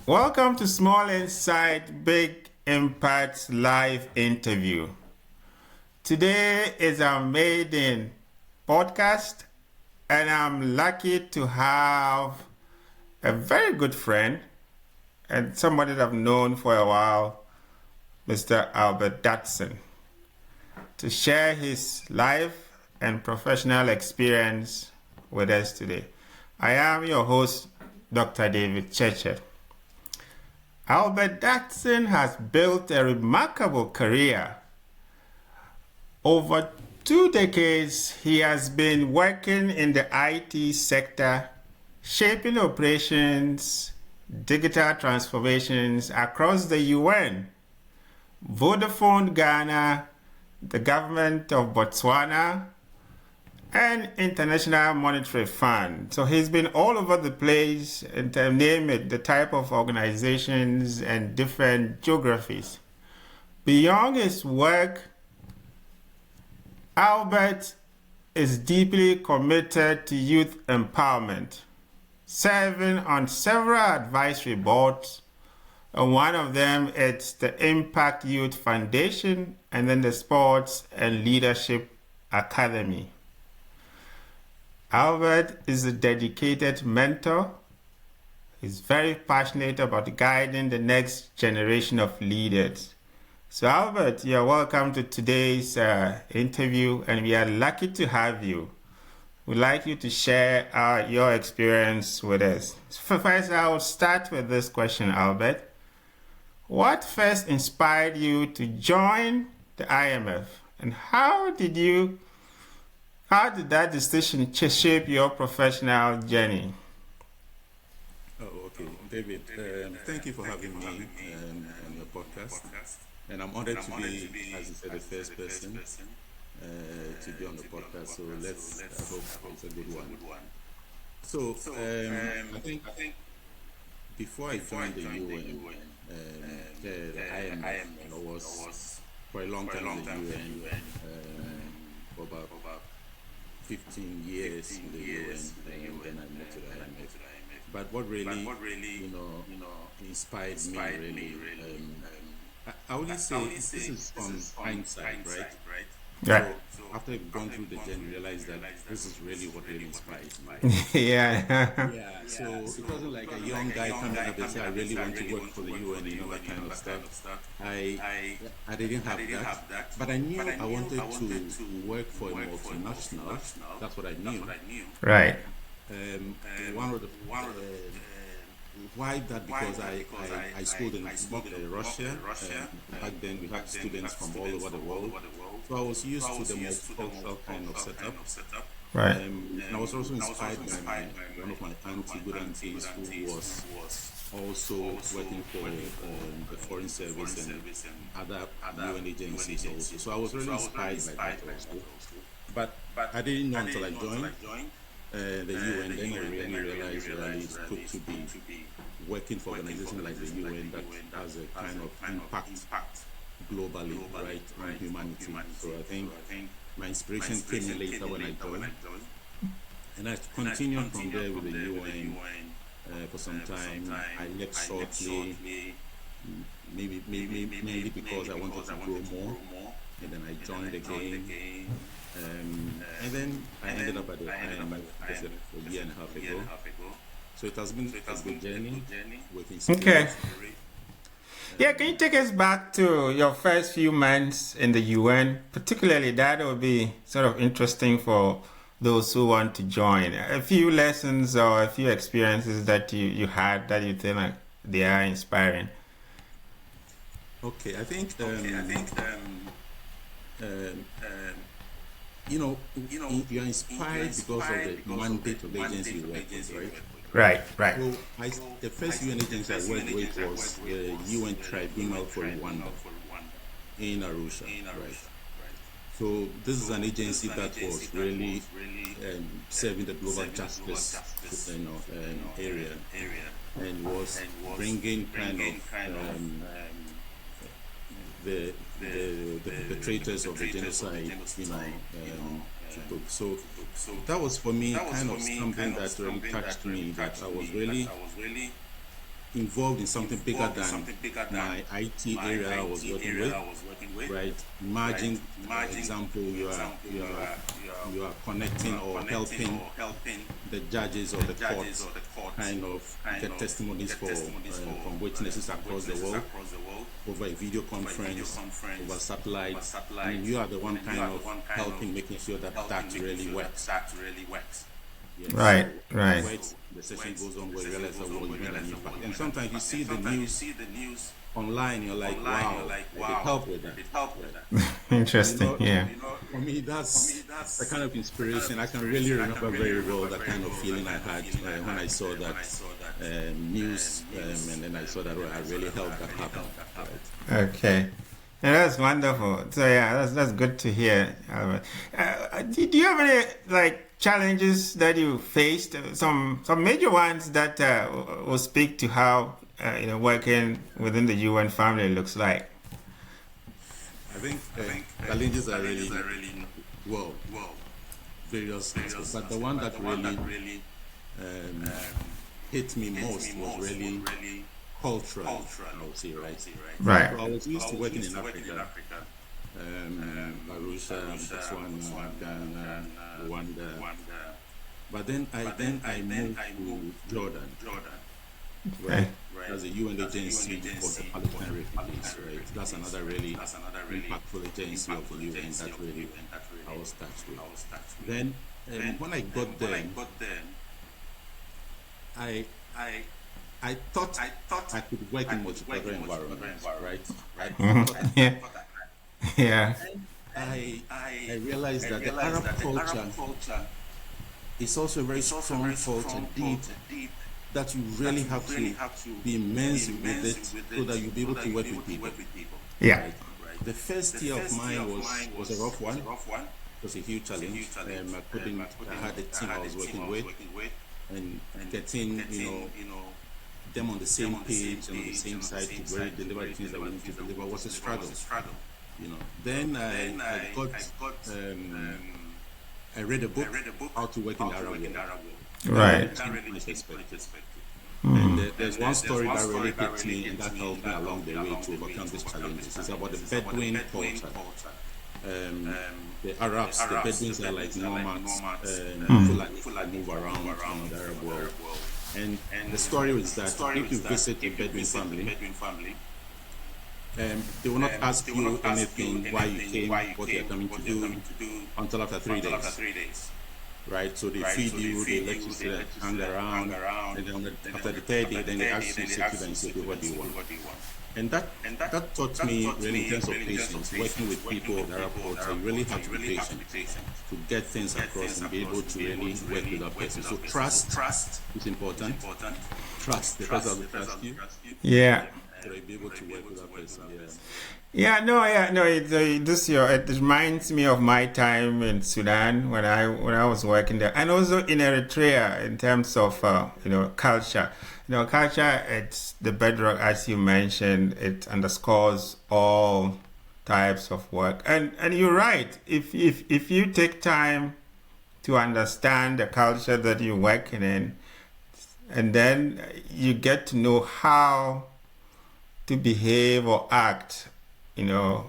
Welcome to Small Insight, Big Impact live interview. Today is our maiden podcast, and I'm lucky to have a very good friend and somebody that I've known for a while, Mr. Albert Dadson, to share his life and professional experience with us today. I am your host, Dr. David Churchill. Albert Dadson has built a remarkable career. Over 2 decades, he has been working in the IT sector, shaping operations, digital transformations across the UN, Vodafone Ghana, the government of Botswana, and International Monetary Fund. So he's been all over the place, and name it, the type of organizations and different geographies. Beyond his work, Albert is deeply committed to youth empowerment, serving on several advisory boards. And one of them is the Impact Youth Foundation and then the Sports and Leadership Academy. Albert is a dedicated mentor. He's very passionate about guiding the next generation of leaders. So Albert, you're welcome to today's interview, and we are lucky to have you. We'd like you to share your experience with us. First, I will start with this question, Albert. What first inspired you to join the IMF, and how did that decision shape your professional journey? Oh, okay. David, thank you for having me on your podcast. And I'm honored to be, as you said, the first person to be on the podcast. So I hope it's a good one. So I think before I joined the UN, the IMF was for a long time in the UN, for about 15 years in the UN, and then I moved to the IMF. But what really, inspired me really, I would say this is on hindsight, right? Yeah. So after I've gone through the journey, realized that this is really what really inspires me. Yeah. Yeah, so it wasn't like a young guy coming up and say, I really want to work for the UN, that kind of stuff. I didn't have that, but I knew I wanted to work for a multinational. That's what I knew. Right. One of the why that? Because I schooled in Russia. Back then we had students from all over the world. So I was used to the multicultural kind of setup. Right. And I was also inspired by one of my good aunties who was also working for the Foreign Service and other UN agencies also. So I was really inspired by that also. But I didn't know until I joined the UN, then I really realized that it's good to be working for organizations like the UN that has a kind of impact globally, right, on humanity. So I think my inspiration came in later when I joined, and I continued from there with the UN for some time. I left shortly, maybe mainly because I wanted to grow more, and then I joined again. And then I ended up at the IMF just a year and a half ago. So it has been a good journey working. Okay. Yeah, can you take us back to your first few months in the UN? Particularly, that would be sort of interesting for those who want to join. A few lessons or a few experiences that you had that you think like they are inspiring. Okay, I think you are inspired because of the mandate of the agency you work with, right? Right. So the first UN agency I worked with was the UN Tribunal for Rwanda in Arusha, right? So this is an agency that was really serving the global justice, area, and was bringing kind of the perpetrators of the genocide, to book. So that was for me kind of something that really touched me. That I was really involved in something bigger than my IT area I was working with, right? Imagine, for example, you are connecting or helping the judges or the courts kind of get testimonies from witnesses across the world over a video conference, over satellite. I mean, you are the one kind of helping, making sure that really works. Yes. Right, so right. The session goes on, we realize that we'll bring an impact. And sometimes you see the news online, you're like, wow, I did help with that. Right? Interesting, yeah. For me, that's the kind of inspiration. I can really remember very well that kind of feeling I had when I saw that news, and then I saw that I really helped that happen. Right? Okay. Yeah, that's wonderful. So yeah, that's good to hear. Do you have any challenges that you faced? Some major ones that will speak to how working within the UN family looks like. I think challenges are really various aspects, but the one that really hit me most was really cultural, I would say, right? Right. So I was used to working in Africa, Arusha, Botswana, Ghana, Rwanda. But then I moved to Jordan, right? As a UN agency for the Palestine refugees, right? That's another really impactful agency of the UN that really I was touched with. Then when I got there, I thought I could work in multicultural environments, right? Yeah. Yeah. I realized that the Arab culture is also a very strong culture, deep, that you really have to be immersed with it so that you'll be able to work with people. Yeah. Right? The first year of mine was a rough one. It was a huge challenge. I had a team I was working with, and getting them on the same page and on the same side to really deliver the things that we need to deliver was a struggle. Then I read a book, How to Work in the Arab World. Right. And there's one story that really hit me and that helped me along the way to overcome these challenges. It's about the Bedouin culture. The Arabs, the Bedouins are like nomads, people that move around the Arab world. And the story is that if you visit a Bedouin family, they will not ask you anything, why you came, what you're coming to do, until after 3 days. Right, so they feed you, they let you hang around, and then after the third day, then they ask you to sit down and say, what do you want? And that taught me really in terms of patience, working with people of the Arab culture. You really have to be patient to get things across and be able to really work with that person. So trust is important. Trust, the person will trust you. Yeah. So you'll be able to work with that person. It reminds me of my time in Sudan when I was working there, and also in Eritrea in terms of culture. Culture, it's the bedrock, as you mentioned. It underscores all types of work, and you're right. If you take time to understand the culture that you're working in, and then you get to know how to behave or act, or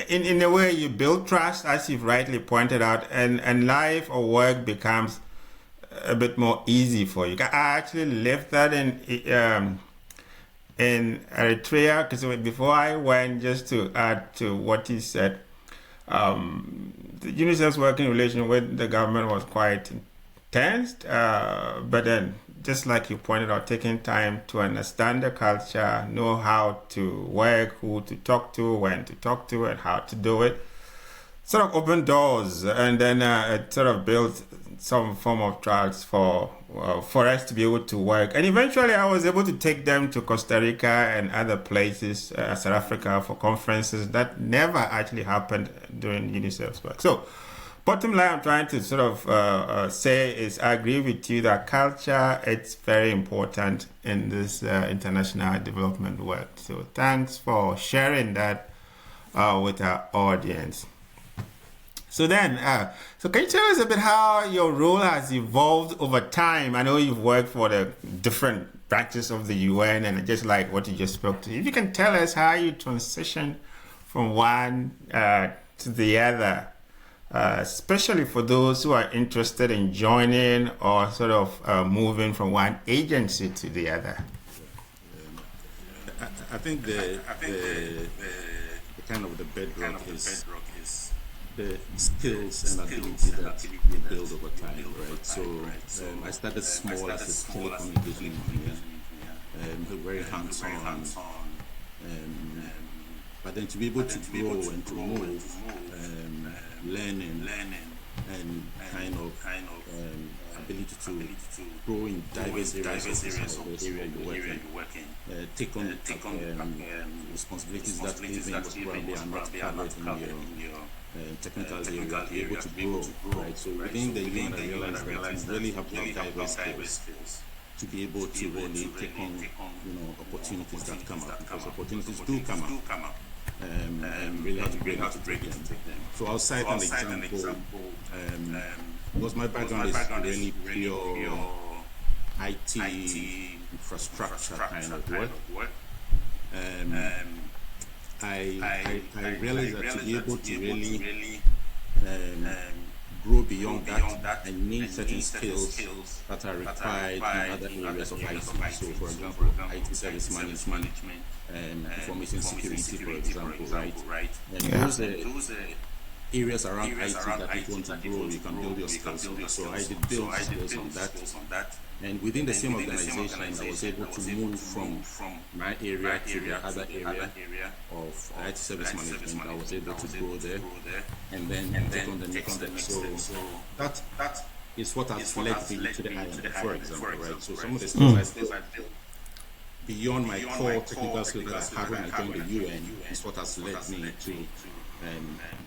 in a way you build trust, as you've rightly pointed out, and life or work becomes a bit more easy for you. I actually lived that in Eritrea, because before I went, just to add to what he said, the UNICEF's working relation with the government was quite intense, but then, just like you pointed out, taking time to understand the culture, know how to work, who to talk to, when to talk to, and how to do it, sort of opened doors, and then it sort of built some form of trust for us to be able to work. And eventually I was able to take them to Costa Rica and other places, South Africa, for conferences that never actually happened during UNICEF's work. So bottom line I'm trying to sort of say is I agree with you that culture, it's very important in this international development work. So thanks for sharing that with our audience. So then, so can you tell us a bit how your role has evolved over time? I know you've worked for the different branches of the UN, and just like what you just spoke to. If you can tell us how you transition from one to the other, especially for those who are interested in joining or sort of moving from one agency to the other. I think the kind of the bedrock is the skills and ability that you build over time, right? So I started small as a telecommunication engineer, very hands-on, but then to be able to grow and to move, learning and kind of ability to grow in diverse areas of the area you work in, take on responsibilities that even most probably are not covered in your technical area, be able to grow, right? So within the UN, I realized that you really have to have diverse skills to be able to really take on, opportunities that come up, because opportunities do come up. And really have to be able to break them. So I'll cite an example. Because my background is really pure IT infrastructure kind of work. I realized that to be able to really grow beyond that, I need certain skills that are required in other areas of IT. So, for example, IT service management, information security, for example, right? And those areas around IT that if you want to grow, you can build your skills on. So I did build skills on that. And within the same organization, I was able to move from my area to the other area of IT service management. I was able to grow there and then take on the next step. So that is what has led me to the island, for example, right? So some of the skills I built beyond my core technical skills that I had when I joined the UN is what has led me to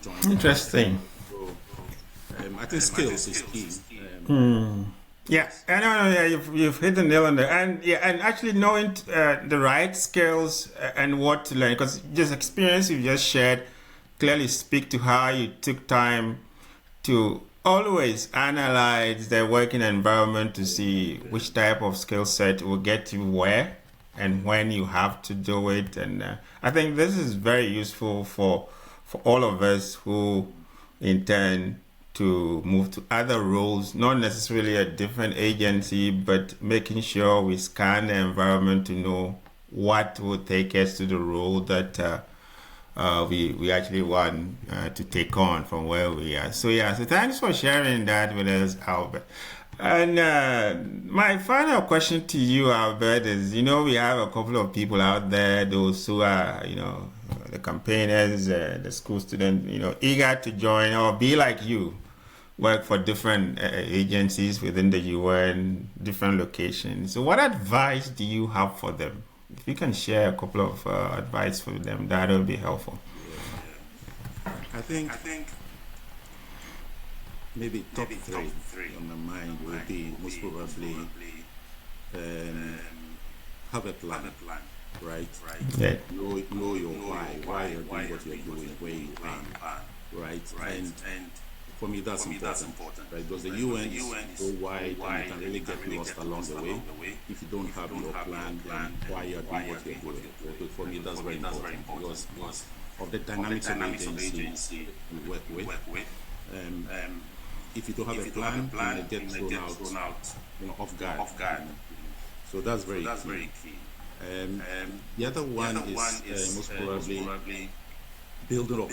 join. Interesting. So I think skills is key. Yeah, you've hit the nail on the and actually knowing the right skills and what to learn, because just experience you just shared clearly speak to how you took time to always analyze the working environment to see which type of skill set will get you where and when you have to do it. And I think this is very useful for all of us who intend to move to other roles, not necessarily a different agency, but making sure we scan the environment to know what will take us to the role that we actually want to take on from where we are. So thanks for sharing that with us, Albert. And my final question to you, Albert, is, we have a couple of people out there, those who are, the campaigners, the school students, eager to join or be like you, work for different agencies within the UN, different locations. So what advice do you have for them? If you can share a couple of advice for them, that would be helpful. I think maybe top three on my mind will be most probably have a plan, right? Yeah. Know your why you're doing what you're doing, where you are, right? And for me, that's important, right? Because the UN is so wide and you can really get lost along the way if you don't have your plan and why you're doing what you're doing. So for me, that's very important because of the dynamics of the agency you work with. If you don't have a plan, you get thrown out, off guard. So that's very key. The other one is most probably building up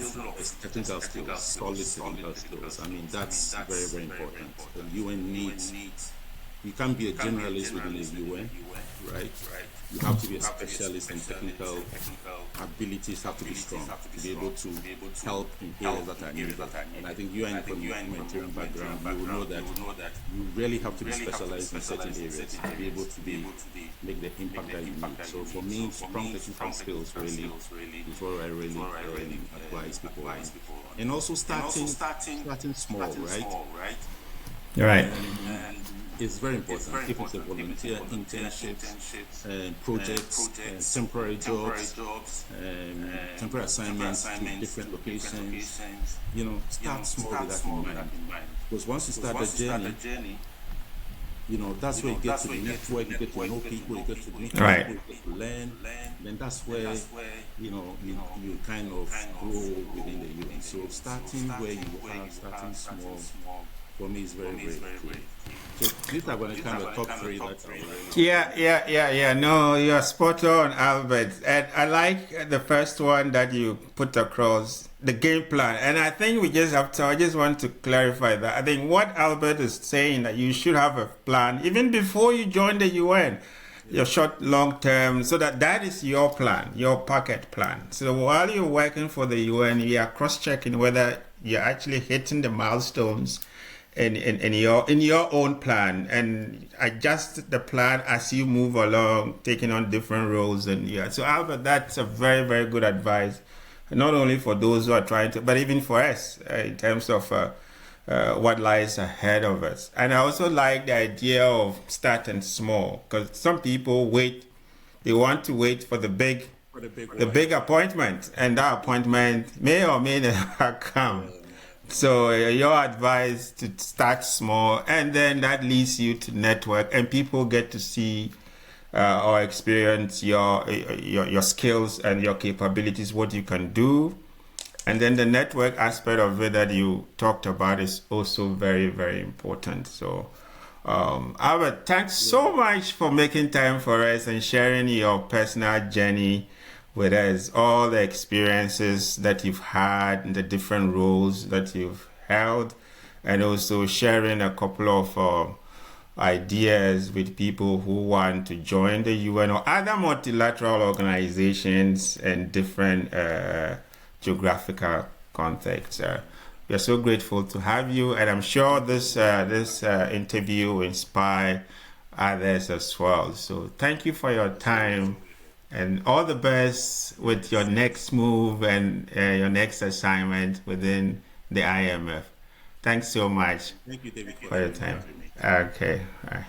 technical skills, solid technical skills. I mean, that's very, very important. The UN needs, you can't be a generalist within the UN, right? You have to be a specialist, and technical abilities have to be strong to be able to help in areas that are needed. And I think UN, from your humanitarian background, you will know that you really have to be specialized in certain areas to be able to make the impact that you need. So for me, strong technical skills really is what I really advise people on. And also starting small, right? Right. It's very important. If it's a volunteer internships, projects, temporary jobs, temporary assignments to different locations, start small with that in mind. Because once you start the journey, that's where you get to network, you get to know people, you get to meet people, Right. you get to learn. Then that's where, you kind of grow within the UN. So starting where you are, starting small, for me is very, very cool. So these are going to kind of top three that I really Yeah. No, you're spot on, Albert. And I like the first one that you put across, the game plan. And I think I just want to clarify that. I think what Albert is saying that you should have a plan even before you join the UN, your short, long term, so that is your plan, your pocket plan. So while you're working for the UN, you are cross-checking whether you're actually hitting the milestones in your own plan, and adjust the plan as you move along, taking on different roles. And yeah, so Albert, that's a very, very good advice, not only for those who are trying to, but even for us in terms of what lies ahead of us. And I also like the idea of starting small, because some people they want to wait for for the big the one. big appointment, and that appointment may or may not come. So your advice to start small, and then that leads you to network, and people get to see or experience your skills and your capabilities, what you can do, and then the network aspect of it that you talked about is also very, very important. So, Albert, thanks so much for making time for us and sharing your personal journey with us, all the experiences that you've had in the different roles that you've held, and also sharing a couple of ideas with people who want to join the UN or other multilateral organizations in different geographical contexts. We are so grateful to have you, and I'm sure this interview will inspire others as well. So thank you for your time. And all the best with your next move and your next assignment within the IMF. Thanks so much Thank you, David, for your for time. having me. Okay. All right.